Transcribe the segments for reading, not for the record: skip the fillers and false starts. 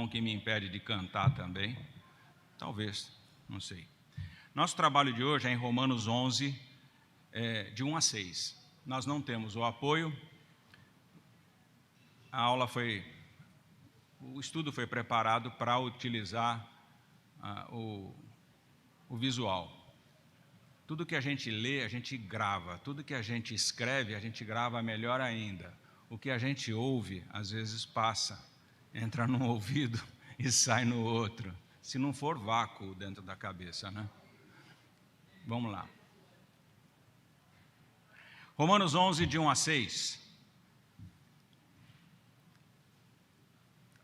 que me impede de cantar também. Talvez, não sei. Nosso trabalho de hoje é em Romanos 11, de 1 a 6. Nós não temos o apoio. O estudo foi preparado para utilizar o visual. Tudo que a gente lê, a gente grava. Tudo que a gente escreve, a gente grava melhor ainda. O que a gente ouve, às vezes passa, entra num ouvido e sai no outro. Se não for vácuo dentro da cabeça, né? Vamos lá. Romanos 11, de 1 a 6.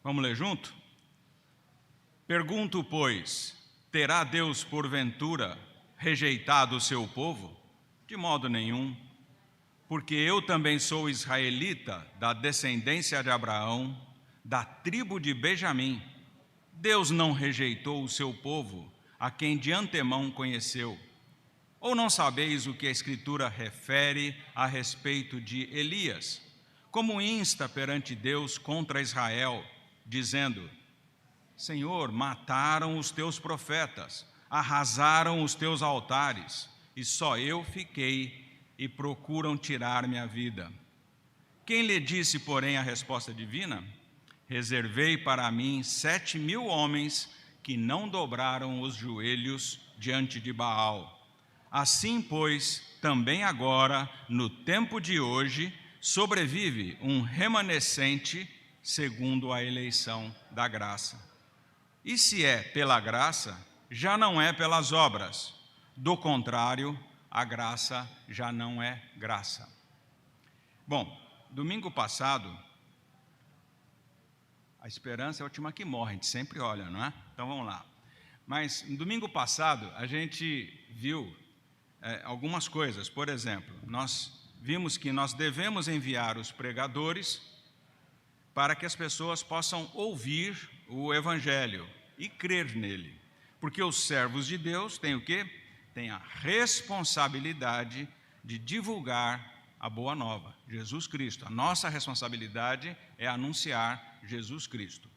Vamos ler junto? Pergunto, pois, terá Deus porventura rejeitado o seu povo? De modo nenhum, porque eu também sou israelita, da descendência de Abraão, da tribo de Benjamim. Deus não rejeitou o seu povo, a quem de antemão conheceu. Ou não sabeis o que a Escritura refere a respeito de Elias, como insta perante Deus contra Israel, dizendo: Senhor, mataram os teus profetas, arrasaram os teus altares, e só eu fiquei, e procuram tirar minha vida. Quem lhe disse, porém, a resposta divina? Reservei para mim 7.000 homens que não dobraram os joelhos diante de Baal. Assim, pois, também agora, no tempo de hoje, sobrevive um remanescente segundo a eleição da graça. E se é pela graça, já não é pelas obras. Do contrário, a graça já não é graça. Bom, domingo passado, a esperança é a última que morre, a gente sempre olha, não é? Então vamos lá. Mas no domingo passado, a gente viu algumas coisas. Por exemplo, nós vimos que nós devemos enviar os pregadores para que as pessoas possam ouvir o Evangelho e crer nele. Porque os servos de Deus têm o quê? Têm a responsabilidade de divulgar a boa nova, Jesus Cristo. A nossa responsabilidade é anunciar Jesus Cristo.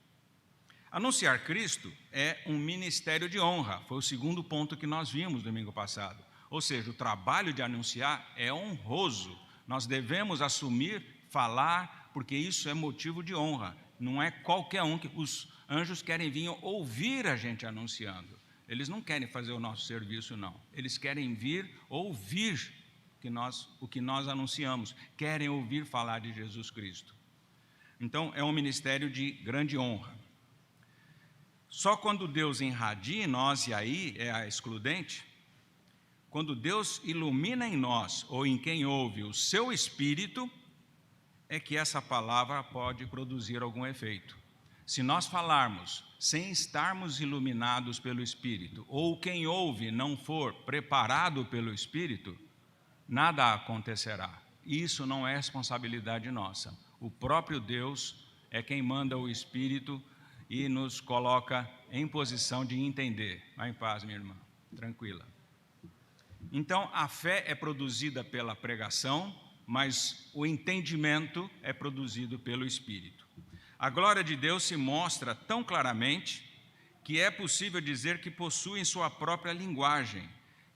Anunciar Cristo é um ministério de honra. Foi o segundo ponto que nós vimos domingo passado. Ou seja, o trabalho de anunciar é honroso. Nós devemos assumir, falar, porque isso é motivo de honra. Não é qualquer um que os anjos querem vir ouvir a gente anunciando. Eles não querem fazer o nosso serviço, não. Eles querem vir ouvir o que nós anunciamos. Querem ouvir falar de Jesus Cristo. Então, é um ministério de grande honra. Só quando Deus irradia em nós, e aí é a excludente, quando Deus ilumina em nós, ou em quem ouve, o seu Espírito, é que essa palavra pode produzir algum efeito. Se nós falarmos sem estarmos iluminados pelo Espírito, ou quem ouve não for preparado pelo Espírito, nada acontecerá. Isso não é responsabilidade nossa. O próprio Deus é quem manda o Espírito e nos coloca em posição de entender. Vai em paz, minha irmã, tranquila. Então, a fé é produzida pela pregação, mas o entendimento é produzido pelo Espírito. A glória de Deus se mostra tão claramente que é possível dizer que possuem sua própria linguagem,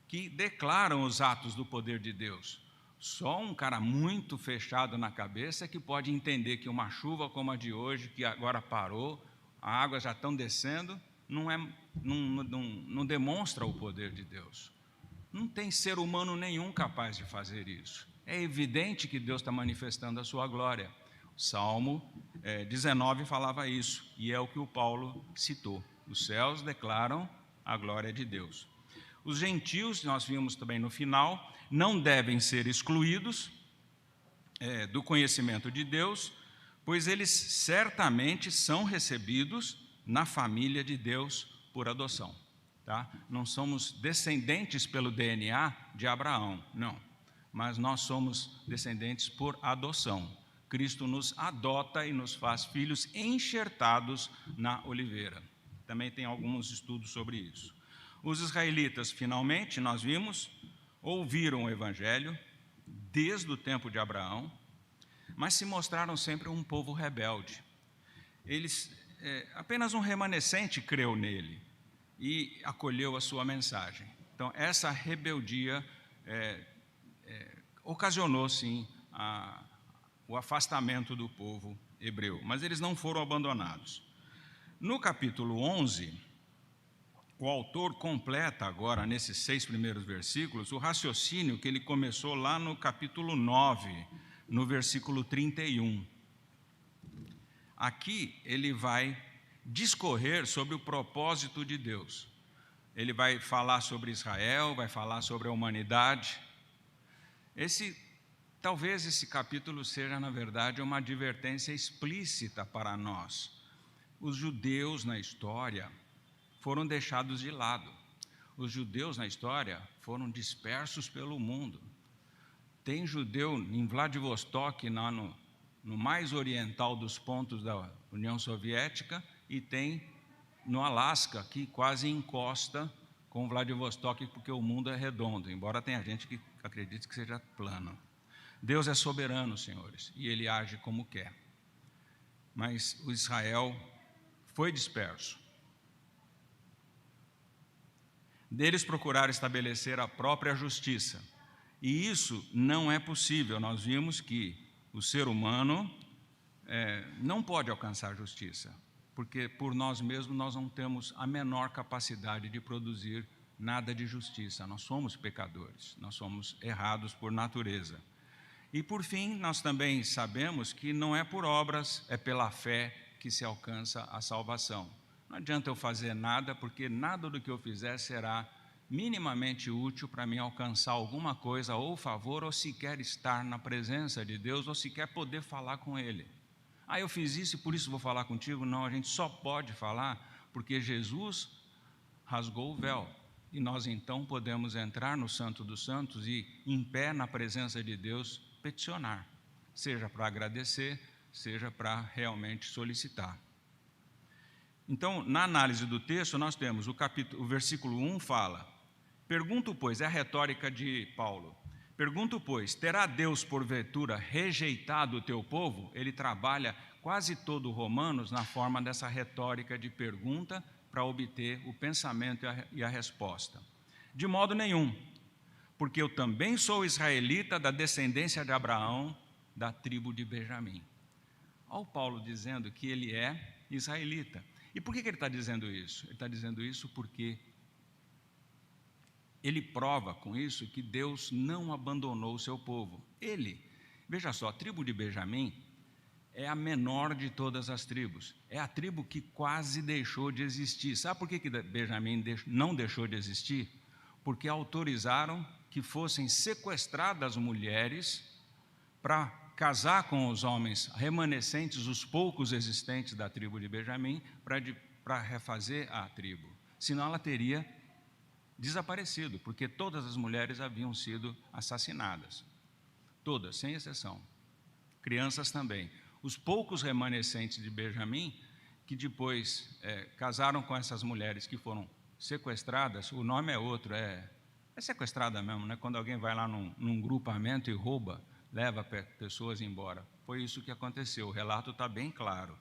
que declaram os atos do poder de Deus. Só um cara muito fechado na cabeça que pode entender que uma chuva como a de hoje, que agora parou, a água já estão descendo, não demonstra o poder de Deus. Não tem ser humano nenhum capaz de fazer isso. É evidente que Deus está manifestando a sua glória. O Salmo 19 falava isso, e é o que o Paulo citou. Os céus declaram a glória de Deus. Os gentios, nós vimos também no final, não devem ser excluídos do conhecimento de Deus, pois eles certamente são recebidos na família de Deus por adoção. Tá? Não somos descendentes pelo DNA de Abraão, não, mas nós somos descendentes por adoção. Cristo nos adota e nos faz filhos enxertados na oliveira. Também tem alguns estudos sobre isso. Os israelitas, finalmente, nós vimos, ouviram o Evangelho desde o tempo de Abraão, mas se mostraram sempre um povo rebelde. Eles apenas um remanescente creu nele e acolheu a sua mensagem. Então, essa rebeldia ocasionou, sim, o afastamento do povo hebreu, mas eles não foram abandonados. No capítulo 11, o autor completa agora, nesses 6 primeiros versículos, o raciocínio que ele começou lá no capítulo 9, no versículo 31. Aqui ele vai discorrer sobre o propósito de Deus. Ele vai falar sobre Israel, vai falar sobre a humanidade. Talvez esse capítulo seja, na verdade, uma advertência explícita para nós. Os judeus na história foram deixados de lado. Os judeus na história foram dispersos pelo mundo. Tem judeu em Vladivostok, no mais oriental dos pontos da União Soviética, e tem no Alasca, que quase encosta com Vladivostok, porque o mundo é redondo, embora tenha gente que acredite que seja plano. Deus é soberano, senhores, e Ele age como quer. Mas o Israel foi disperso. Deles procuraram estabelecer a própria justiça. E isso não é possível. Nós vimos que o ser humano não pode alcançar justiça, porque por nós mesmos nós não temos a menor capacidade de produzir nada de justiça. Nós somos pecadores, nós somos errados por natureza. E por fim, nós também sabemos que não é por obras, é pela fé que se alcança a salvação. Não adianta eu fazer nada, porque nada do que eu fizer será minimamente útil para mim alcançar alguma coisa, ou favor, ou sequer estar na presença de Deus, ou sequer poder falar com Ele. Eu fiz isso e por isso vou falar contigo? Não, a gente só pode falar porque Jesus rasgou o véu. E nós então podemos entrar no Santo dos Santos e, em pé na presença de Deus, peticionar, seja para agradecer, seja para realmente solicitar. Então, na análise do texto, nós temos o versículo 1 fala: pergunto, pois, é a retórica de Paulo, pergunto, pois, terá Deus porventura rejeitado o teu povo? Ele trabalha quase todo Romanos na forma dessa retórica de pergunta para obter o pensamento e a resposta. De modo nenhum, porque eu também sou israelita da descendência de Abraão, da tribo de Benjamim. Olha o Paulo dizendo que ele é israelita. E por que ele está dizendo isso? Ele está dizendo isso porque ele prova com isso que Deus não abandonou o seu povo. Veja só, a tribo de Benjamim é a menor de todas as tribos. É a tribo que quase deixou de existir. Sabe por que Benjamim não deixou de existir? Porque autorizaram que fossem sequestradas mulheres para casar com os homens remanescentes, os poucos existentes da tribo de Benjamim, para refazer a tribo. Senão ela teria desaparecido, porque todas as mulheres haviam sido assassinadas. Todas, sem exceção. Crianças também. Os poucos remanescentes de Benjamim, que depois casaram com essas mulheres que foram sequestradas, o nome é outro, é sequestrada mesmo, né? Quando alguém vai lá num grupamento e rouba, leva pessoas embora. Foi isso que aconteceu, o relato está bem claro.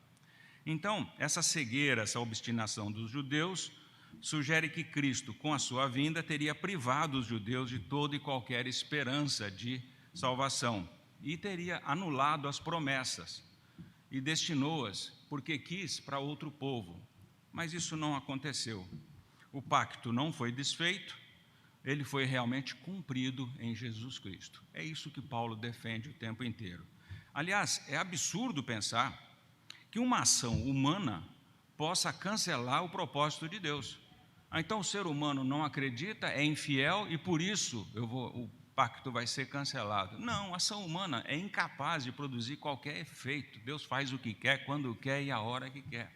Então, essa cegueira, essa obstinação dos judeus, sugere que Cristo, com a sua vinda, teria privado os judeus de toda e qualquer esperança de salvação e teria anulado as promessas e destinou-as, porque quis, para outro povo. Mas isso não aconteceu. O pacto não foi desfeito, ele foi realmente cumprido em Jesus Cristo. É isso que Paulo defende o tempo inteiro. Aliás, é absurdo pensar que uma ação humana possa cancelar o propósito de Deus. Então o ser humano não acredita, é infiel e por isso o pacto vai ser cancelado. Não, a ação humana é incapaz de produzir qualquer efeito. Deus faz o que quer, quando quer e a hora que quer.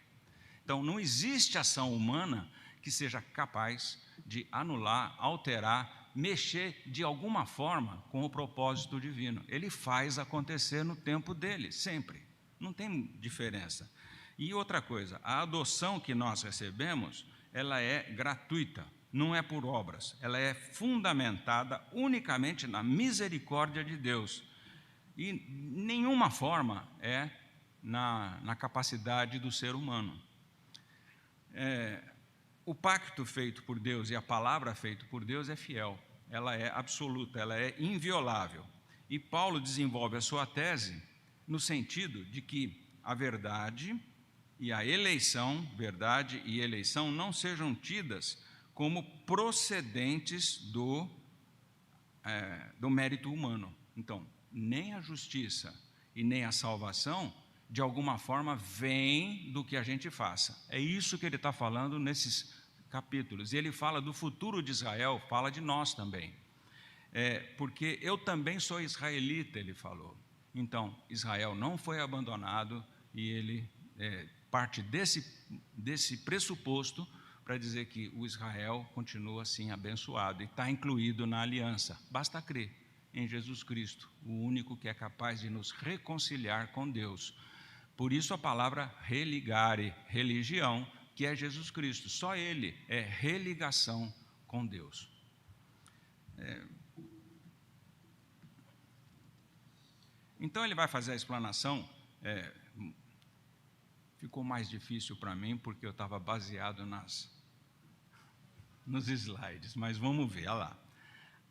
Então não existe ação humana que seja capaz de anular, alterar, mexer de alguma forma com o propósito divino. Ele faz acontecer no tempo dele, sempre. Não tem diferença. E outra coisa, a adoção que nós recebemos, ela é gratuita, não é por obras. Ela é fundamentada unicamente na misericórdia de Deus. E nenhuma forma é na capacidade do ser humano. O pacto feito por Deus e a palavra feita por Deus é fiel, ela é absoluta, ela é inviolável. E Paulo desenvolve a sua tese no sentido de que a verdade e a eleição, verdade e eleição, não sejam tidas como procedentes do mérito humano. Então, nem a justiça e nem a salvação, de alguma forma, vem do que a gente faça. É isso que ele está falando nesses capítulos. E ele fala do futuro de Israel, fala de nós também. Porque eu também sou israelita, ele falou. Então, Israel não foi abandonado e ele parte desse pressuposto para dizer que o Israel continua assim abençoado e está incluído na aliança. Basta crer em Jesus Cristo, o único que é capaz de nos reconciliar com Deus. Por isso a palavra religare, religião, que é Jesus Cristo. Só Ele é religação com Deus. Então ele vai fazer a explanação. Ficou mais difícil para mim porque eu estava baseado nos slides, mas vamos ver, olha lá.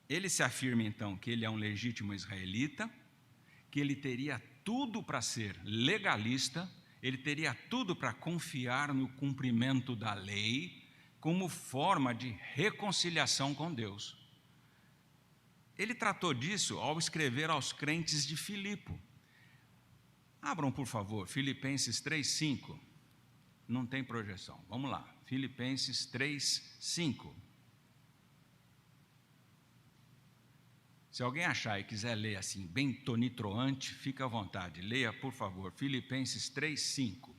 Ele se afirma então que ele é um legítimo israelita, que ele teria tudo para ser legalista, ele teria tudo para confiar no cumprimento da lei como forma de reconciliação com Deus. Ele tratou disso ao escrever aos crentes de Filipe. Abram, por favor, Filipenses 3:5. Não tem projeção. Vamos lá. Filipenses 3:5. Se alguém achar e quiser ler assim, bem tonitruante, fica à vontade. Leia, por favor, Filipenses 3:5.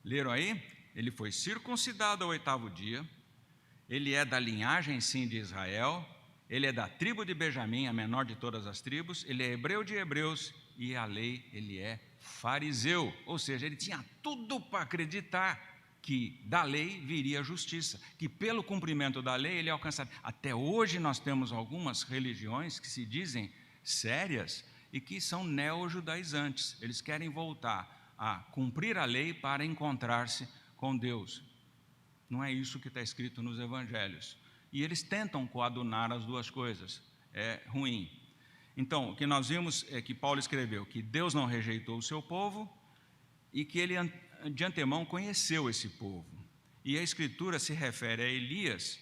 Leram aí? Ele foi circuncidado ao 8º dia, ele é da linhagem, sim, de Israel, ele é da tribo de Benjamim, a menor de todas as tribos, ele é hebreu de hebreus, e a lei, ele é fariseu, ou seja, ele tinha tudo para acreditar que da lei viria a justiça, que pelo cumprimento da lei ele alcançaria. Até hoje nós temos algumas religiões que se dizem sérias e que são neo-judaizantes, eles querem voltar a cumprir a lei para encontrar-se com Deus. Não é isso que está escrito nos evangelhos. E eles tentam coadunar as duas coisas. É ruim. Então, o que nós vimos é que Paulo escreveu que Deus não rejeitou o seu povo e que ele de antemão conheceu esse povo. E a Escritura se refere a Elias.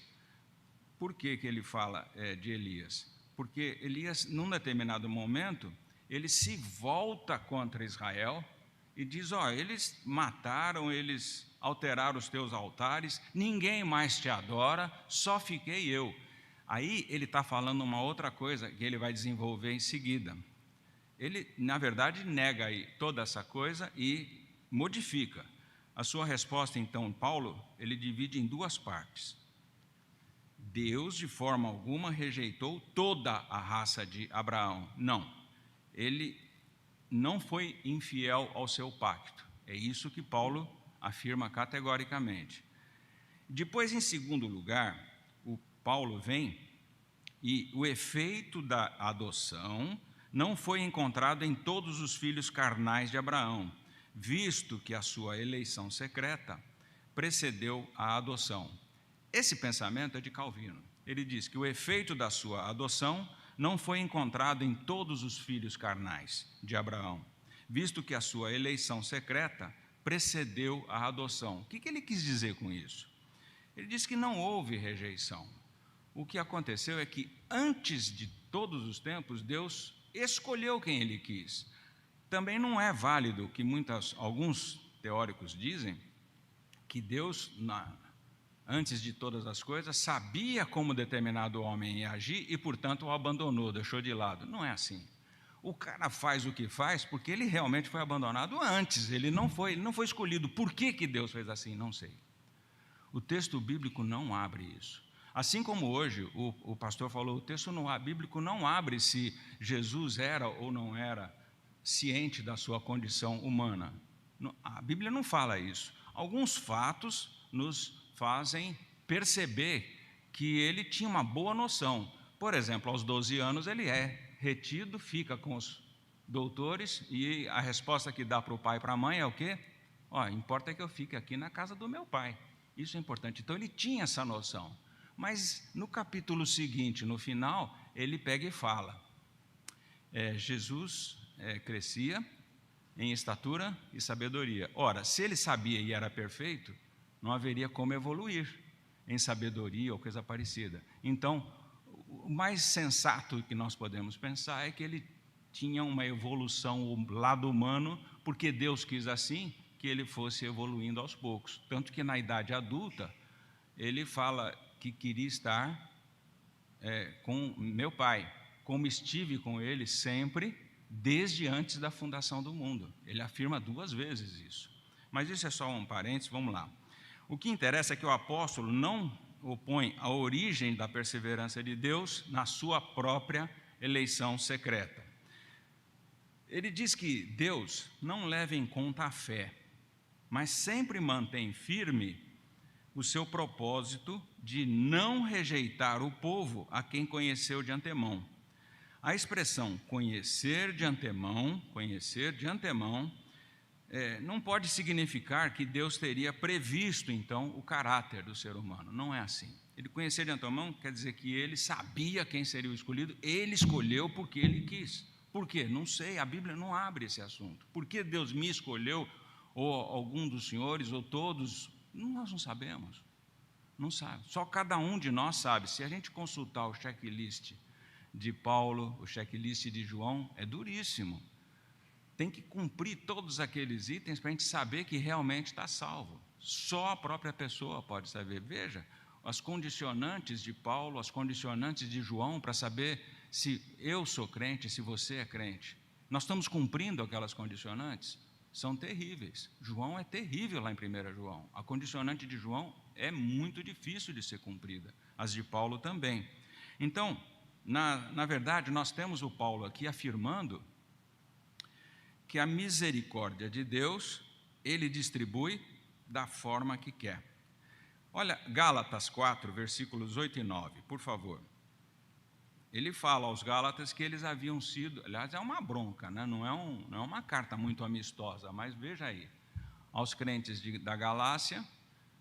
Por que ele fala de Elias? Porque Elias, num determinado momento, ele se volta contra Israel e diz, eles mataram, eles alteraram os teus altares, ninguém mais te adora, só fiquei eu. Aí ele está falando uma outra coisa que ele vai desenvolver em seguida. Ele, na verdade, nega aí toda essa coisa e modifica. A sua resposta, então, Paulo, ele divide em duas partes. Deus, de forma alguma, rejeitou toda a raça de Abraão. Não, ele não foi infiel ao seu pacto. É isso que Paulo afirma categoricamente. Depois, em segundo lugar, o Paulo vem e o efeito da adoção não foi encontrado em todos os filhos carnais de Abraão, visto que a sua eleição secreta precedeu a adoção. Esse pensamento é de Calvino. Ele diz que o efeito da sua adoção não foi encontrado em todos os filhos carnais de Abraão, visto que a sua eleição secreta precedeu a adoção. O que ele quis dizer com isso? Ele diz que não houve rejeição. O que aconteceu é que, antes de todos os tempos, Deus escolheu quem Ele quis. Também não é válido que alguns teóricos dizem que Deus, antes de todas as coisas, sabia como determinado homem ia agir e, portanto, o abandonou, deixou de lado. Não é assim. O cara faz o que faz porque ele realmente foi abandonado antes, ele não foi escolhido. Por que Deus fez assim? Não sei. O texto bíblico não abre isso. Assim como hoje o pastor falou, o texto bíblico não abre se Jesus era ou não era ciente da sua condição humana. A Bíblia não fala isso. Alguns fatos nos fazem perceber que ele tinha uma boa noção. Por exemplo, aos 12 anos ele é retido, fica com os doutores, e a resposta que dá para o pai e para a mãe é o quê? Importa que eu fique aqui na casa do meu pai. Isso é importante. Então ele tinha essa noção. Mas no capítulo seguinte, no final, ele pega e fala: Jesus crescia em estatura e sabedoria. Ora, se ele sabia e era perfeito, não haveria como evoluir em sabedoria ou coisa parecida. Então, o mais sensato que nós podemos pensar é que ele tinha uma evolução, o lado humano, porque Deus quis assim, que ele fosse evoluindo aos poucos. Tanto que na idade adulta, ele fala que queria estar com meu pai, como estive com ele sempre, desde antes da fundação do mundo. Ele afirma 2 vezes isso. Mas isso é só um parênteses, vamos lá. O que interessa é que o apóstolo não opõe a origem da perseverança de Deus na sua própria eleição secreta. Ele diz que Deus não leva em conta a fé, mas sempre mantém firme o seu propósito de não rejeitar o povo a quem conheceu de antemão. A expressão conhecer de antemão, não pode significar que Deus teria previsto, então, o caráter do ser humano. Não é assim. Ele conhecer de antemão quer dizer que ele sabia quem seria o escolhido, ele escolheu porque ele quis. Por quê? Não sei, a Bíblia não abre esse assunto. Por que Deus me escolheu, ou algum dos senhores, ou todos? Nós não sabemos. Não sabe. Só cada um de nós sabe. Se a gente consultar o checklist de Paulo, o checklist de João, é duríssimo. Tem que cumprir todos aqueles itens para a gente saber que realmente está salvo. Só a própria pessoa pode saber. Veja, as condicionantes de Paulo, as condicionantes de João, para saber se eu sou crente, se você é crente. Nós estamos cumprindo aquelas condicionantes? São terríveis. João é terrível lá em 1 João. A condicionante de João é muito difícil de ser cumprida. As de Paulo também. Então, na verdade, nós temos o Paulo aqui afirmando que a misericórdia de Deus, ele distribui da forma que quer. Olha, Gálatas 4, versículos 8 e 9, por favor. Ele fala aos Gálatas que eles haviam sido, aliás, é uma bronca, né? Não é uma carta muito amistosa, mas veja aí, aos crentes da Galácia,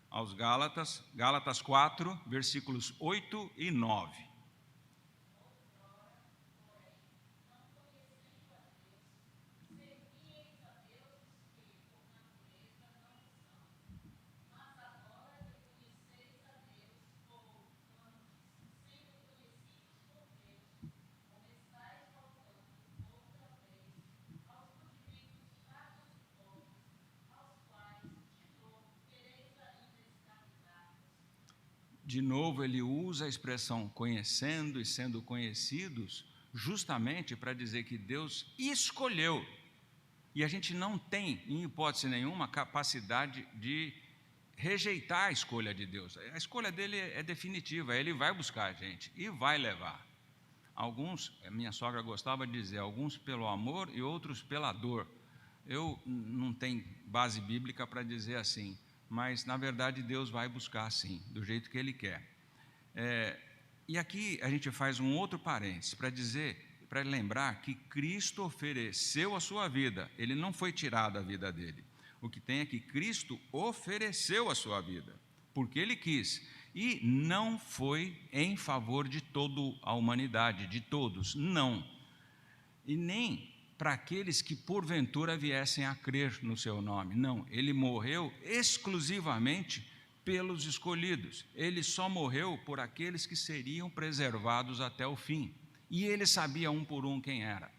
aos Gálatas, Gálatas 4, versículos 8 e 9. De novo, ele usa a expressão conhecendo e sendo conhecidos, justamente para dizer que Deus escolheu. E a gente não tem, em hipótese nenhuma, capacidade de rejeitar a escolha de Deus. A escolha dele é definitiva, ele vai buscar a gente e vai levar. Alguns, a minha sogra gostava de dizer, alguns pelo amor e outros pela dor. Eu não tenho base bíblica para dizer assim, mas, na verdade, Deus vai buscar assim, do jeito que Ele quer. E aqui a gente faz um outro parênteses para lembrar que Cristo ofereceu a sua vida, Ele não foi tirado a vida dele. O que tem é que Cristo ofereceu a sua vida, porque Ele quis, e não foi em favor de toda a humanidade, de todos, não. E nem para aqueles que porventura viessem a crer no seu nome. Não, ele morreu exclusivamente pelos escolhidos. Ele só morreu por aqueles que seriam preservados até o fim. E ele sabia um por um quem era.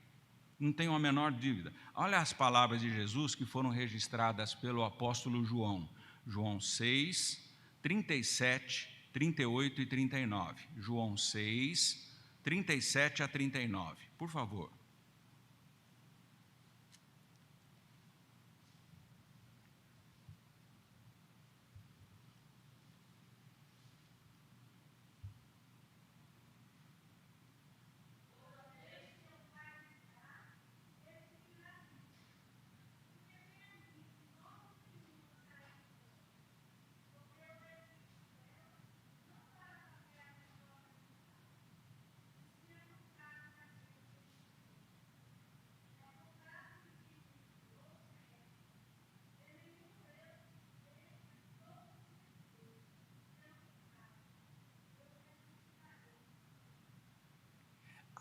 Não tenho a menor dúvida. Olha as palavras de Jesus que foram registradas pelo apóstolo João. João 6, 37, 38 e 39. João 6, 37 a 39. Por favor.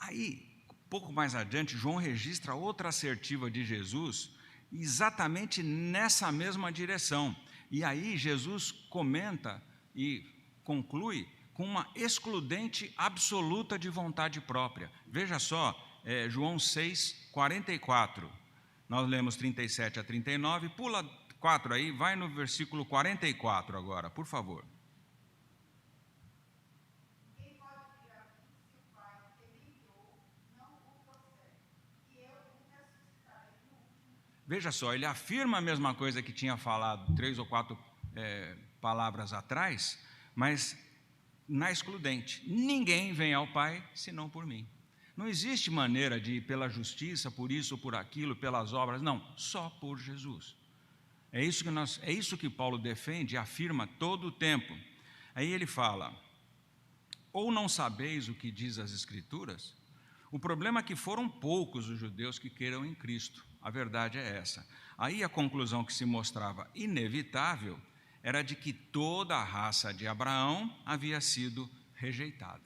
Aí, pouco mais adiante, João registra outra assertiva de Jesus, exatamente nessa mesma direção. E aí Jesus comenta e conclui com uma excludente absoluta de vontade própria. Veja só, João 6, 44. Nós lemos 37 a 39, pula 4 aí, vai no versículo 44 agora, por favor. Veja só, ele afirma a mesma coisa que tinha falado 3 ou 4 palavras atrás, mas na excludente. Ninguém vem ao Pai senão por mim. Não existe maneira de ir pela justiça, por isso ou por aquilo, pelas obras, não, só por Jesus. É isso que Paulo defende e afirma todo o tempo. Aí ele fala: ou não sabeis o que diz as Escrituras? O problema é que foram poucos os judeus que creram em Cristo. A verdade é essa. Aí a conclusão que se mostrava inevitável era de que toda a raça de Abraão havia sido rejeitada.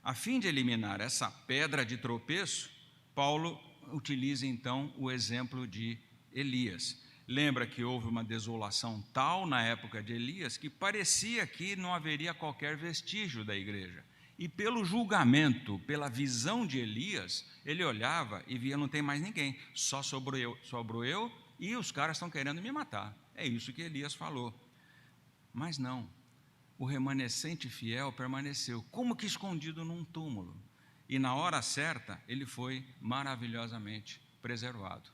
A fim de eliminar essa pedra de tropeço, Paulo utiliza então o exemplo de Elias. Lembra que houve uma desolação tal na época de Elias que parecia que não haveria qualquer vestígio da igreja. E pelo julgamento, pela visão de Elias, ele olhava e via: não tem mais ninguém, só sobrou eu e os caras estão querendo me matar. É isso que Elias falou. Mas não, o remanescente fiel permaneceu, como que escondido num túmulo. E na hora certa, ele foi maravilhosamente preservado.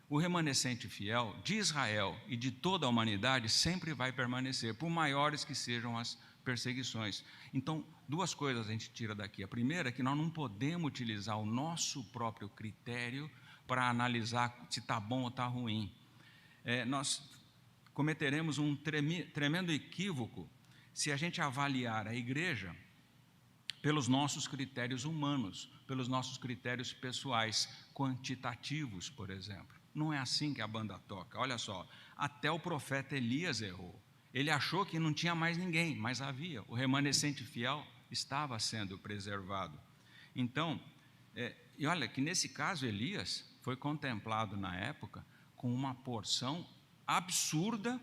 O remanescente fiel de Israel e de toda a humanidade sempre vai permanecer, por maiores que sejam as perseguições. Então, duas coisas a gente tira daqui. A primeira é que nós não podemos utilizar o nosso próprio critério para analisar se está bom ou está ruim. Nós cometeremos um tremendo equívoco se a gente avaliar a igreja pelos nossos critérios humanos, pelos nossos critérios pessoais, quantitativos, por exemplo. Não é assim que a banda toca. Olha só, até o profeta Elias errou. Ele achou que não tinha mais ninguém, mas havia. O remanescente fiel estava sendo preservado. Então, e olha que nesse caso Elias foi contemplado na época com uma porção absurda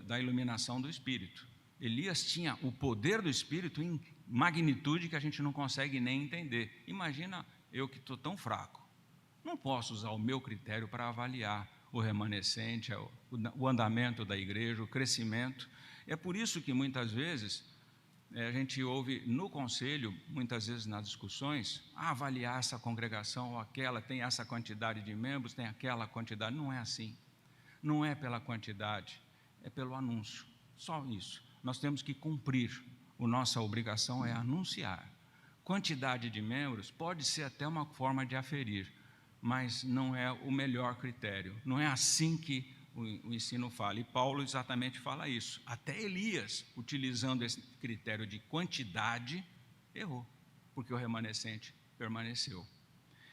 da iluminação do Espírito. Elias tinha o poder do Espírito em magnitude que a gente não consegue nem entender. Imagina eu que estou tão fraco. Não posso usar o meu critério para avaliar o remanescente, o andamento da igreja, o crescimento. É por isso que muitas vezes a gente ouve no conselho, muitas vezes nas discussões, avaliar essa congregação ou aquela, tem essa quantidade de membros, tem aquela quantidade. Não é assim. Não é pela quantidade, é pelo anúncio. Só isso. Nós temos que cumprir. A nossa obrigação é anunciar. Quantidade de membros pode ser até uma forma de aferir, mas não é o melhor critério. Não é assim que o ensino fala. E Paulo exatamente fala isso. Até Elias, utilizando esse critério de quantidade, errou, porque o remanescente permaneceu.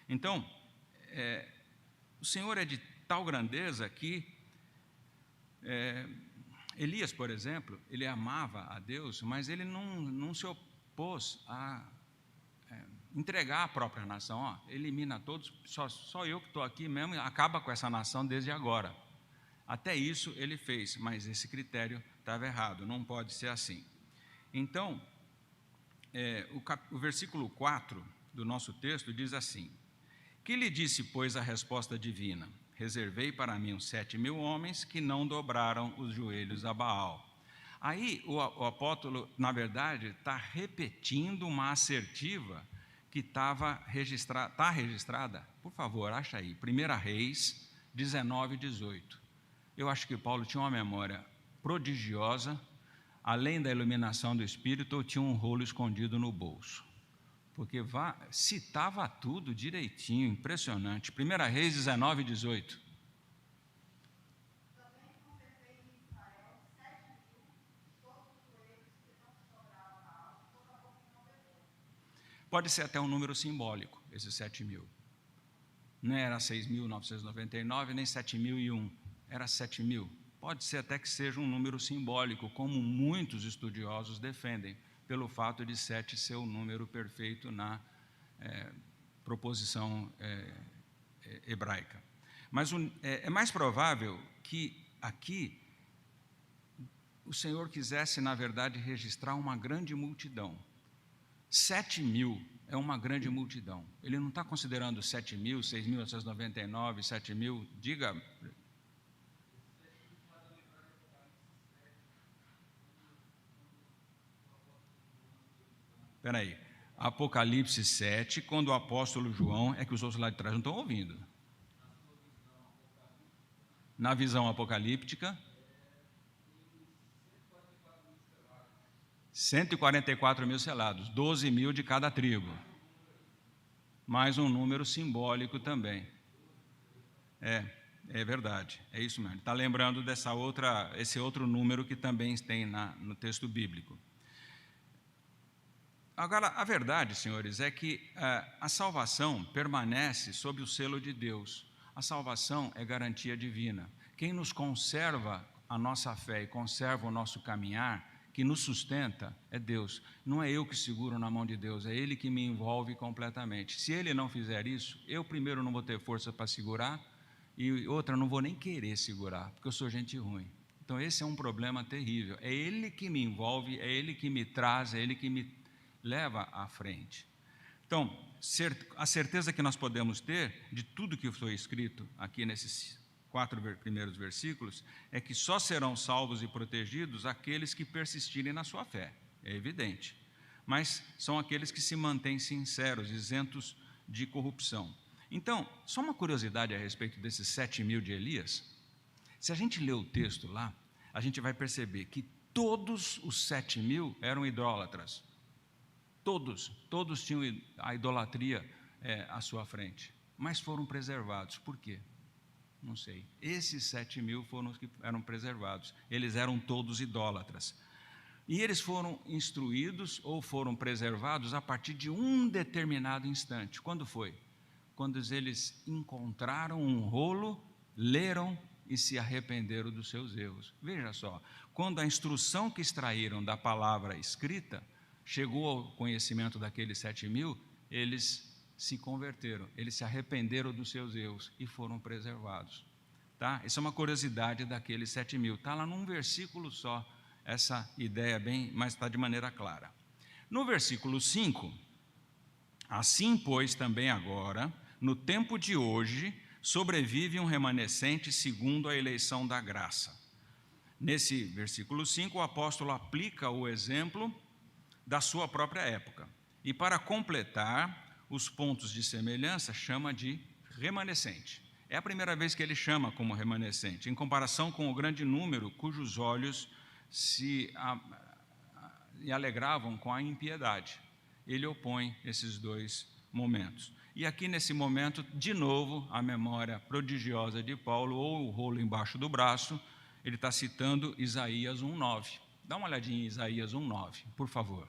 Então, o Senhor é de tal grandeza que Elias, por exemplo, ele amava a Deus, mas ele não se opôs a entregar a própria nação. Elimina todos, só eu que estou aqui mesmo, acaba com essa nação desde agora. Até isso ele fez, mas esse critério estava errado, não pode ser assim. Então, o versículo 4 do nosso texto diz assim: que lhe disse, pois, a resposta divina? Reservei para mim uns 7.000 homens que não dobraram os joelhos a Baal. Aí o apóstolo, na verdade, está repetindo uma assertiva que está registrada. Por favor, acha aí, 1 Reis 19, 18. Eu acho que Paulo tinha uma memória prodigiosa, além da iluminação do Espírito, eu tinha um rolo escondido no bolso, porque citava tudo direitinho, impressionante. 1 Reis 19, 18. Pode ser até um número simbólico, esses 7.000. Não era 6.999, nem 7.001, era 7.000. pode ser até que seja um número simbólico, como muitos estudiosos defendem, pelo fato de 7 ser o número perfeito na proposição hebraica. Mas é mais provável que aqui o Senhor quisesse, na verdade, registrar uma grande multidão. 7.000 é uma grande multidão. Ele não está considerando 7.000, 6.899, 7.000, diga. Espera aí. Apocalipse 7, quando o apóstolo João, é que os outros lá de trás não estão ouvindo. Na visão apocalíptica, 144.000 selados, 12.000 de cada tribo. Mais um número simbólico também. É verdade, é isso mesmo. Está lembrando esse outro número que também tem no texto bíblico. Agora, a verdade, senhores, é que a salvação permanece sob o selo de Deus. A salvação é garantia divina. Quem nos conserva a nossa fé e conserva o nosso caminhar, que nos sustenta, é Deus. Não é eu que seguro na mão de Deus, é Ele que me envolve completamente. Se Ele não fizer isso, eu primeiro não vou ter força para segurar, e outra, não vou nem querer segurar, porque eu sou gente ruim. Então esse é um problema terrível. É Ele que me envolve, é Ele que me traz, é Ele que me leva à frente. Então, a certeza que nós podemos ter de tudo que foi escrito aqui nesses 4 primeiros versículos é que só serão salvos e protegidos aqueles que persistirem na sua fé, é evidente. Mas são aqueles que se mantêm sinceros, isentos de corrupção. Então, só uma curiosidade a respeito desses 7.000 de Elias. Se a gente ler o texto lá, a gente vai perceber que todos os 7.000 eram idólatras. Todos tinham a idolatria à sua frente, mas foram preservados. Por quê? Não sei. Esses 7.000 foram os que eram preservados. Eles eram todos idólatras. E eles foram instruídos ou foram preservados a partir de um determinado instante. Quando foi? Quando eles encontraram um rolo, leram e se arrependeram dos seus erros. Veja só, quando a instrução que extraíram da palavra escrita chegou ao conhecimento daqueles 7.000, eles se converteram, eles se arrependeram dos seus erros e foram preservados. Tá? Isso é uma curiosidade daqueles 7.000. Está lá num versículo só, essa ideia mas está de maneira clara. No versículo 5, assim, pois, também agora, no tempo de hoje, sobrevive um remanescente segundo a eleição da graça. Nesse versículo 5, o apóstolo aplica o exemplo da sua própria época. E para completar os pontos de semelhança, chama de remanescente. É a primeira vez que ele chama como remanescente, em comparação com o grande número cujos olhos se alegravam com a impiedade. Ele opõe esses dois momentos. E aqui nesse momento, de novo, a memória prodigiosa de Paulo, ou o rolo embaixo do braço, ele está citando Isaías 1,9. Dá uma olhadinha em Isaías 1,9, por favor.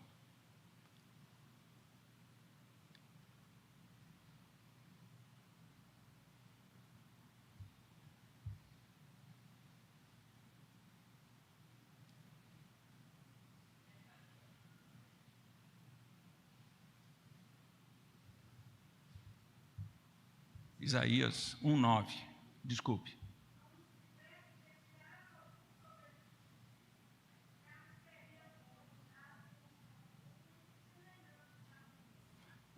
Isaías 1,9, desculpe.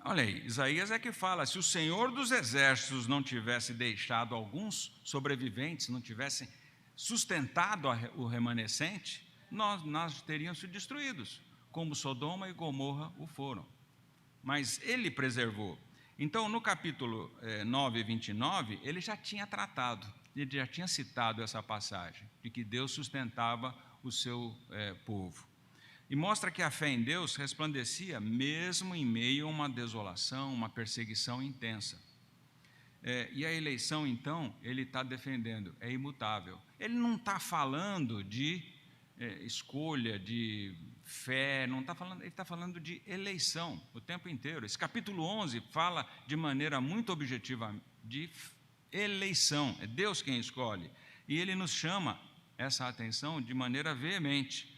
Olha aí, Isaías é que fala, se o Senhor dos Exércitos não tivesse deixado alguns sobreviventes, não tivessem sustentado o remanescente, nós teríamos sido destruídos, como Sodoma e Gomorra o foram. Mas ele preservou. Então, no capítulo 9, 29, ele já tinha tratado, ele já tinha citado essa passagem, de que Deus sustentava o seu povo. E mostra que a fé em Deus resplandecia mesmo em meio a uma desolação, uma perseguição intensa. E a eleição, então, ele está defendendo, é imutável. Ele não está falando de escolha, de fé, não está falando, ele está falando de eleição o tempo inteiro. Esse capítulo 11 fala de maneira muito objetiva de eleição, é Deus quem escolhe. E ele nos chama essa atenção de maneira veemente.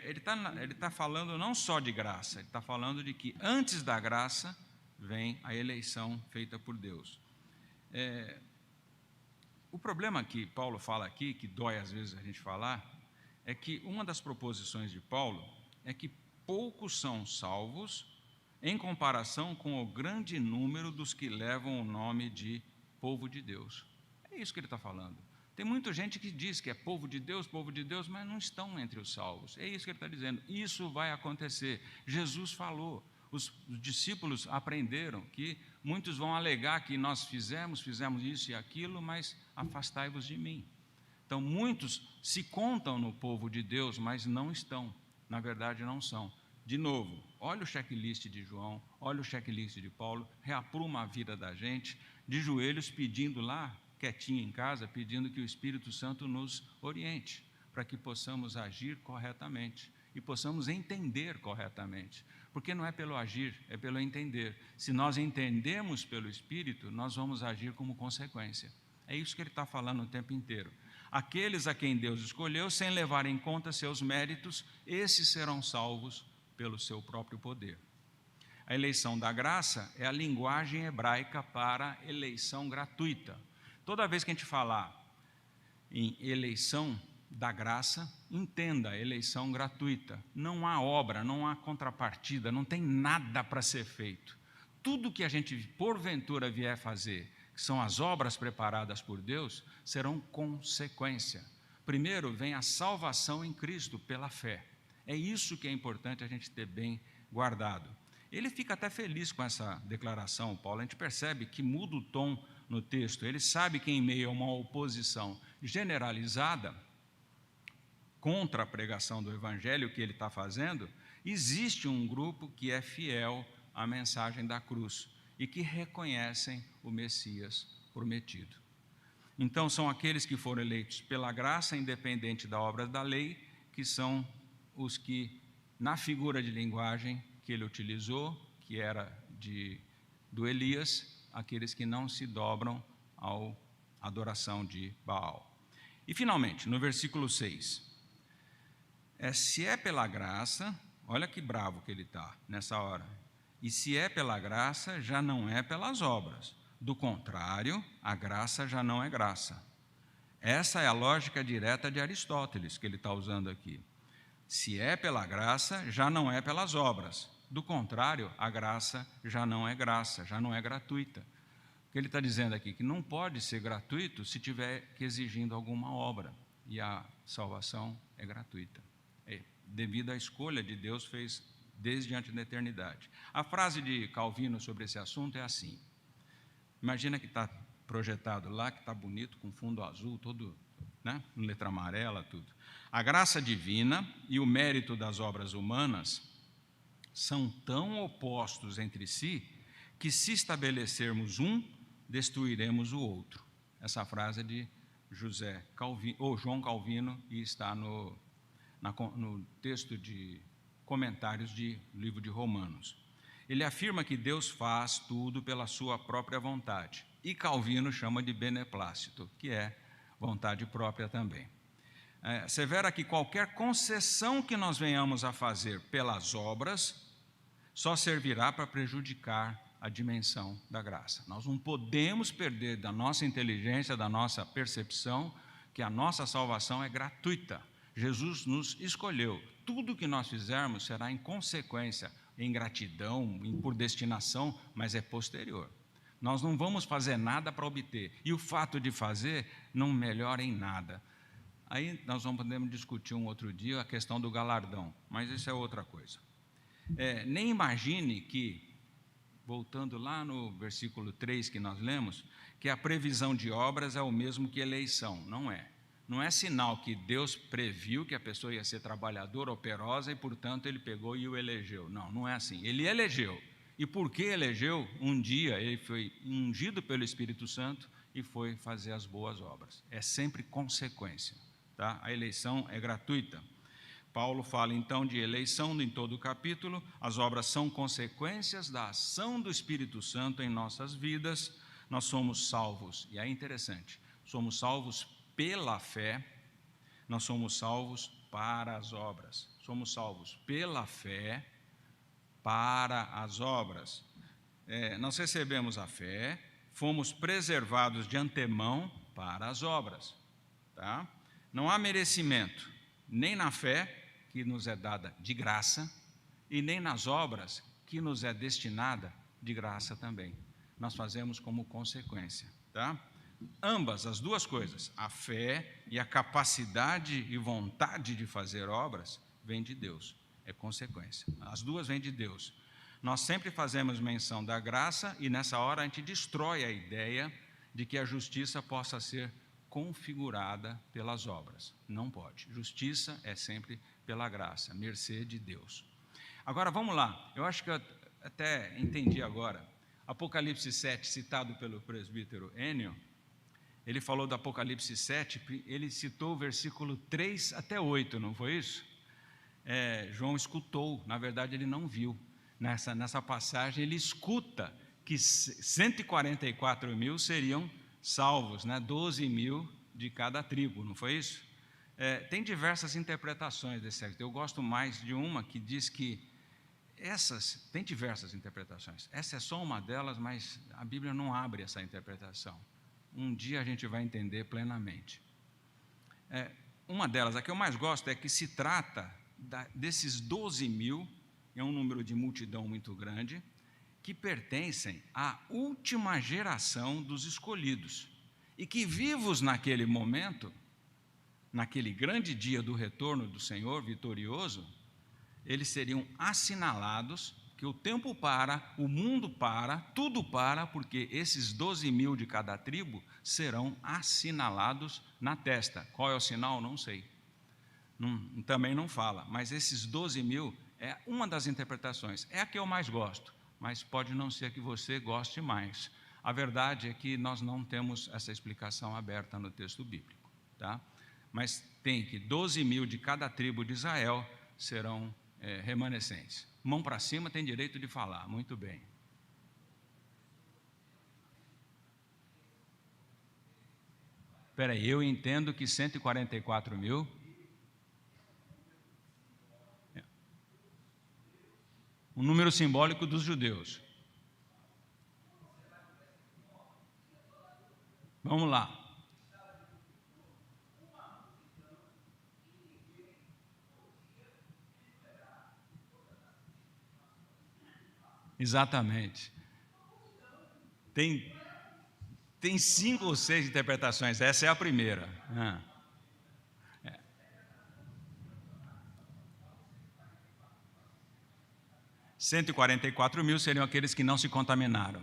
Ele tá falando não só de graça, ele está falando de que antes da graça vem a eleição feita por Deus. O problema que Paulo fala aqui, que dói às vezes a gente falar, é que uma das proposições de Paulo é que poucos são salvos em comparação com o grande número dos que levam o nome de povo de Deus. É isso que ele está falando. Tem muita gente que diz que é povo de Deus, mas não estão entre os salvos. É isso que ele está dizendo. Isso vai acontecer. Jesus falou. Os discípulos aprenderam que muitos vão alegar que nós fizemos isso e aquilo, mas afastai-vos de mim. Então, muitos se contam no povo de Deus, mas não estão. Na verdade, não são. De novo, olha o checklist de João, olha o checklist de Paulo, reapruma a vida da gente, de joelhos pedindo lá, quietinho em casa, pedindo que o Espírito Santo nos oriente, para que possamos agir corretamente e possamos entender corretamente. Porque não é pelo agir, é pelo entender. Se nós entendemos pelo Espírito, nós vamos agir como consequência. É isso que ele está falando o tempo inteiro. Aqueles a quem Deus escolheu, sem levar em conta seus méritos, esses serão salvos pelo seu próprio poder. A eleição da graça é a linguagem hebraica para eleição gratuita. Toda vez que a gente falar em eleição da graça, entenda a eleição gratuita. Não há obra, não há contrapartida, não tem nada para ser feito. Tudo que a gente porventura vier fazer, que são as obras preparadas por Deus, serão consequência. Primeiro vem a salvação em Cristo pela fé. É isso que é importante a gente ter bem guardado. Ele fica até feliz com essa declaração, Paulo. A gente percebe que muda o tom no texto. Ele sabe que em meio a uma oposição generalizada contra a pregação do Evangelho que ele está fazendo, existe um grupo que é fiel à mensagem da cruz e que reconhecem o Messias prometido. Então, são aqueles que foram eleitos pela graça, independente da obra da lei, que são os que, na figura de linguagem que ele utilizou, que era do Elias, aqueles que não se dobram à adoração de Baal. E, finalmente, no versículo 6, se é pela graça, olha que bravo que ele está nessa hora, e se é pela graça, já não é pelas obras. Do contrário, a graça já não é graça. Essa é a lógica direta de Aristóteles que ele está usando aqui. Se é pela graça, já não é pelas obras. Do contrário, a graça já não é graça, já não é gratuita. O que ele está dizendo aqui? Que não pode ser gratuito se tiver que exigindo alguma obra. E a salvação é gratuita. Devido à escolha de Deus, fez desde antes da eternidade. A frase de Calvino sobre esse assunto é assim. Imagina que está projetado lá, que está bonito, com fundo azul, todo, né, com letra amarela, tudo. A graça divina e o mérito das obras humanas são tão opostos entre si que, se estabelecermos um, destruiremos o outro. Essa frase é de João Calvino e está no texto de comentários do livro de Romanos. Ele afirma que Deus faz tudo pela sua própria vontade. E Calvino chama de beneplácito, que é vontade própria também. Assevera que qualquer concessão que nós venhamos a fazer pelas obras só servirá para prejudicar a dimensão da graça. Nós não podemos perder da nossa inteligência, da nossa percepção, que a nossa salvação é gratuita. Jesus nos escolheu. Tudo que nós fizermos será em consequência, em gratidão, por destinação, mas é posterior. Nós não vamos fazer nada para obter. E o fato de fazer não melhora em nada. Aí nós podemos discutir um outro dia a questão do galardão, mas isso é outra coisa. Nem imagine que, voltando lá no versículo 3 que nós lemos, que a previsão de obras é o mesmo que eleição. Não é. Não é sinal que Deus previu que a pessoa ia ser trabalhadora, operosa, e, portanto, ele pegou e o elegeu. Não, não é assim. Ele elegeu. E porque elegeu, um dia ele foi ungido pelo Espírito Santo e foi fazer as boas obras. É sempre consequência. Tá? A eleição é gratuita. Paulo fala, então, de eleição em todo o capítulo. As obras são consequências da ação do Espírito Santo em nossas vidas. Nós somos salvos. E é interessante. Somos salvos pela fé, nós somos salvos para as obras. Somos salvos pela fé para as obras. Nós recebemos a fé, fomos preservados de antemão para as obras. Tá? Não há merecimento, nem na fé, que nos é dada de graça, e nem nas obras, que nos é destinada de graça também. Nós fazemos como consequência. Tá? Ambas, as duas coisas, a fé e a capacidade e vontade de fazer obras, vem de Deus, é consequência. As duas vêm de Deus. Nós sempre fazemos menção da graça e nessa hora a gente destrói a ideia de que a justiça possa ser configurada pelas obras. Não pode. Justiça é sempre pela graça, mercê de Deus. Agora vamos lá, eu acho que eu até entendi agora. Apocalipse 7, citado pelo presbítero Enio, ele falou do Apocalipse 7, ele citou o versículo 3 até 8, não foi isso? João escutou, na verdade ele não viu. Nessa passagem ele escuta que 144 mil seriam salvos, 12 mil de cada tribo, não foi isso? Tem diversas interpretações desse texto. Eu gosto mais de uma que diz que tem diversas interpretações. Essa é só uma delas, mas a Bíblia não abre essa interpretação. Um dia a gente vai entender plenamente. Uma delas, a que eu mais gosto, é que se trata desses 12 mil, é um número de multidão muito grande, que pertencem à última geração dos escolhidos, e que vivos naquele momento, naquele grande dia do retorno do Senhor vitorioso, eles seriam assinalados, que o tempo para, o mundo para, tudo para, porque esses 12 mil de cada tribo serão assinalados na testa. Qual é o sinal? Não sei. Também não fala, mas esses 12 mil é uma das interpretações. É a que eu mais gosto, mas pode não ser a que você goste mais. A verdade é que nós não temos essa explicação aberta no texto bíblico. Tá? Mas tem que 12 mil de cada tribo de Israel serão remanescentes. Mão para cima tem direito de falar, muito bem. Espera aí, eu entendo que 144 mil... um número simbólico dos judeus. Vamos lá. Exatamente. Tem 5 ou 6 interpretações, essa é a primeira. 144 mil seriam aqueles que não se contaminaram.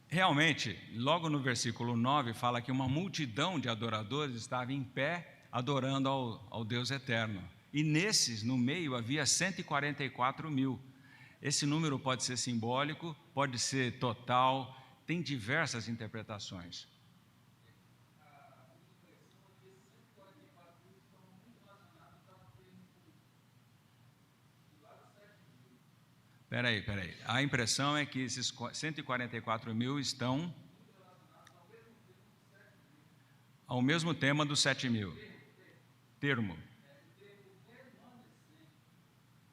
Realmente, logo no versículo 9, fala que uma multidão de adoradores estava em pé, adorando ao Deus eterno. E nesses, no meio, havia 144 mil. Esse número pode ser simbólico, pode ser total, tem diversas interpretações. Espera aí. A impressão é que esses 144 mil estão ao mesmo tema dos 7 mil.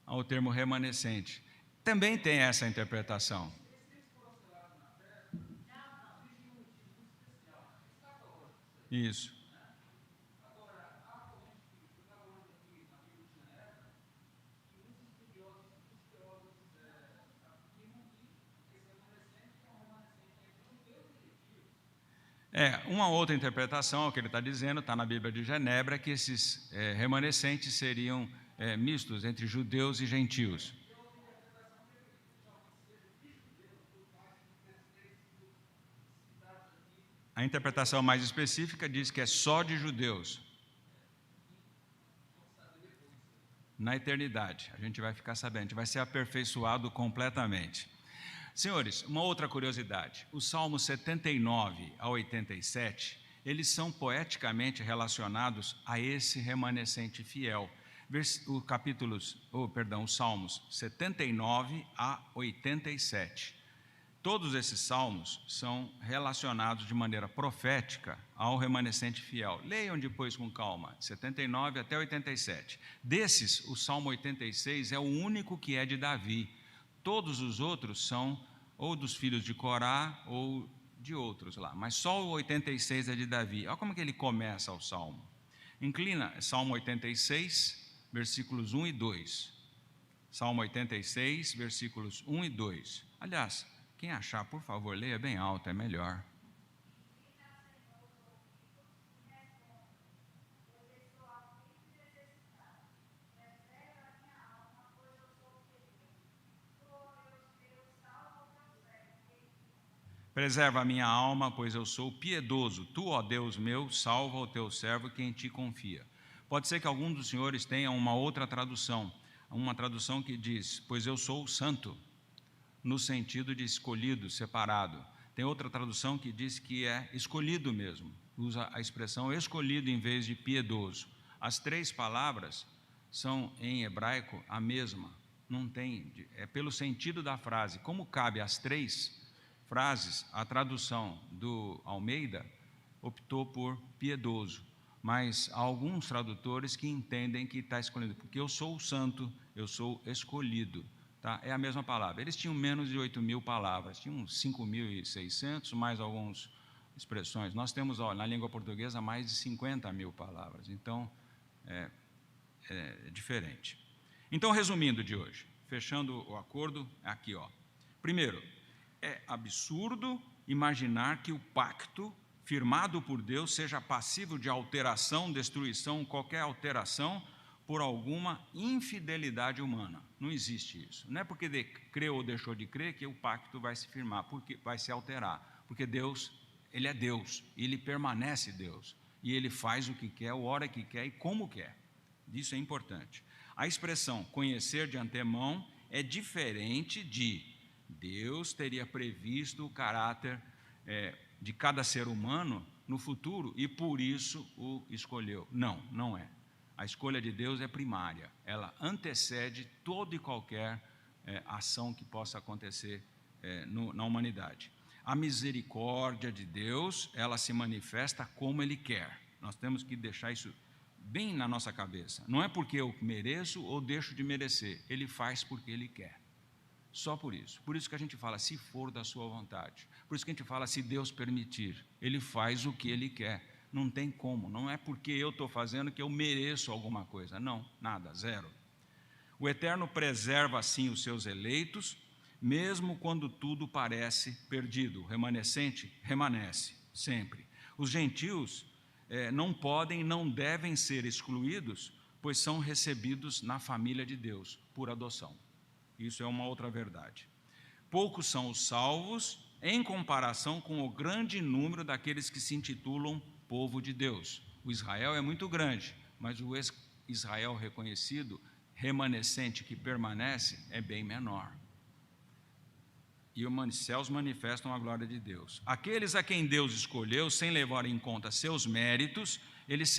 Ao termo remanescente. Também tem essa interpretação. Isso. Uma outra interpretação, o que ele está dizendo, está na Bíblia de Genebra, que esses remanescentes seriam mistos entre judeus e gentios. A interpretação mais específica diz que é só de judeus. Na eternidade, a gente vai ficar sabendo, a gente vai ser aperfeiçoado completamente. Senhores, uma outra curiosidade, os Salmos 79 a 87, eles são poeticamente relacionados a esse remanescente fiel. Os Salmos 79 a 87. Todos esses salmos são relacionados de maneira profética ao remanescente fiel. Leiam depois com calma, 79 até 87. Desses, o Salmo 86 é o único que é de Davi. Todos os outros são ou dos filhos de Corá ou de outros lá, mas só o 86 é de Davi. Olha como que ele começa o Salmo. Inclina, Salmo 86, versículos 1 e 2. Salmo 86, versículos 1 e 2. Aliás, quem achar, por favor, leia bem alto, é melhor. Preserva a minha alma, pois eu sou piedoso. Tu, ó Deus meu, salva o teu servo que em ti confia. Pode ser que algum dos senhores tenha uma outra tradução, uma tradução que diz, pois eu sou santo, no sentido de escolhido, separado. Tem outra tradução que diz que é escolhido mesmo, usa a expressão escolhido em vez de piedoso. As três palavras são, em hebraico, a mesma, não tem, é pelo sentido da frase. Como cabe às três frases, a tradução do Almeida optou por piedoso, mas há alguns tradutores que entendem que está escolhido, porque eu sou o santo, eu sou escolhido. Tá? É a mesma palavra. Eles tinham menos de 8.000 palavras, tinham 5.600, mais algumas expressões. Nós temos, na língua portuguesa, mais de 50.000 palavras, então é diferente. Então, resumindo de hoje, fechando o acordo, aqui, primeiro, é absurdo imaginar que o pacto firmado por Deus seja passível de alteração, destruição, qualquer alteração, por alguma infidelidade humana. Não existe isso. Não é porque creu ou deixou de crer que o pacto vai se firmar, porque vai se alterar. Porque Deus, Ele é Deus, Ele permanece Deus. E Ele faz o que quer, a hora que quer e como quer. Isso é importante. A expressão conhecer de antemão é diferente de Deus teria previsto o caráter de cada ser humano no futuro e por isso o escolheu. Não, não é. A escolha de Deus é primária, ela antecede toda e qualquer ação que possa acontecer na humanidade. A misericórdia de Deus, ela se manifesta como Ele quer. Nós temos que deixar isso bem na nossa cabeça. Não é porque eu mereço ou deixo de merecer, Ele faz porque Ele quer. Só por isso. Por isso que a gente fala, se for da sua vontade. Por isso que a gente fala, se Deus permitir. Ele faz o que Ele quer. Não tem como. Não é porque eu estou fazendo que eu mereço alguma coisa. Não, nada, zero. O Eterno preserva, assim, os seus eleitos, mesmo quando tudo parece perdido. O remanescente remanesce, sempre. Os gentios não podem, não devem ser excluídos, pois são recebidos na família de Deus, por adoção. Isso é uma outra verdade. Poucos são os salvos em comparação com o grande número daqueles que se intitulam povo de Deus. O Israel é muito grande, mas o Israel reconhecido, remanescente que permanece, é bem menor. E os céus manifestam a glória de Deus. Aqueles a quem Deus escolheu, sem levar em conta seus méritos, eles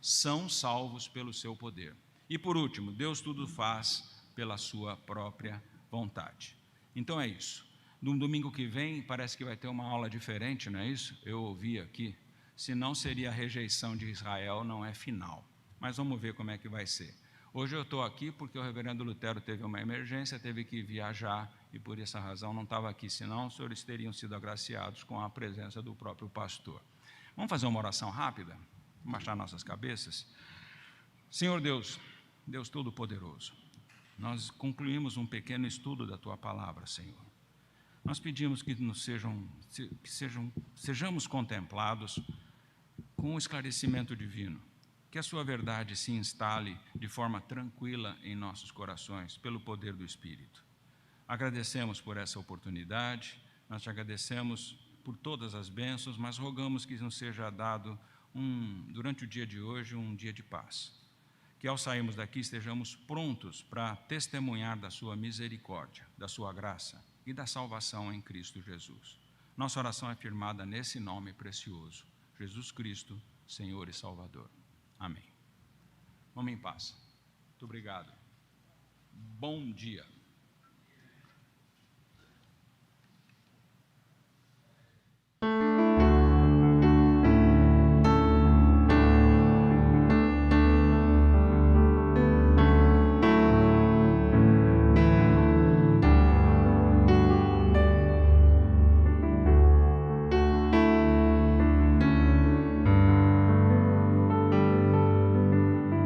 são salvos pelo seu poder. E por último, Deus tudo faz pela sua própria vontade. Então é isso. No domingo que vem, parece que vai ter uma aula diferente, não é isso? Eu ouvi aqui. Se não seria a rejeição de Israel, não é final. Mas vamos ver como é que vai ser. Hoje eu estou aqui porque o reverendo Lutero teve uma emergência, teve que viajar e por essa razão não estava aqui, senão os senhores teriam sido agraciados com a presença do próprio pastor. Vamos fazer uma oração rápida? Vamos baixar nossas cabeças? Senhor Deus, Deus Todo-Poderoso, nós concluímos um pequeno estudo da Tua Palavra, Senhor. Nós pedimos que sejamos contemplados com o esclarecimento divino, que a Sua verdade se instale de forma tranquila em nossos corações, pelo poder do Espírito. Agradecemos por essa oportunidade, nós te agradecemos por todas as bênçãos, mas rogamos que nos seja dado, durante o dia de hoje, um dia de paz. Que ao sairmos daqui estejamos prontos para testemunhar da sua misericórdia, da sua graça e da salvação em Cristo Jesus. Nossa oração é firmada nesse nome precioso, Jesus Cristo, Senhor e Salvador. Amém. Vamos em paz. Muito obrigado. Bom dia.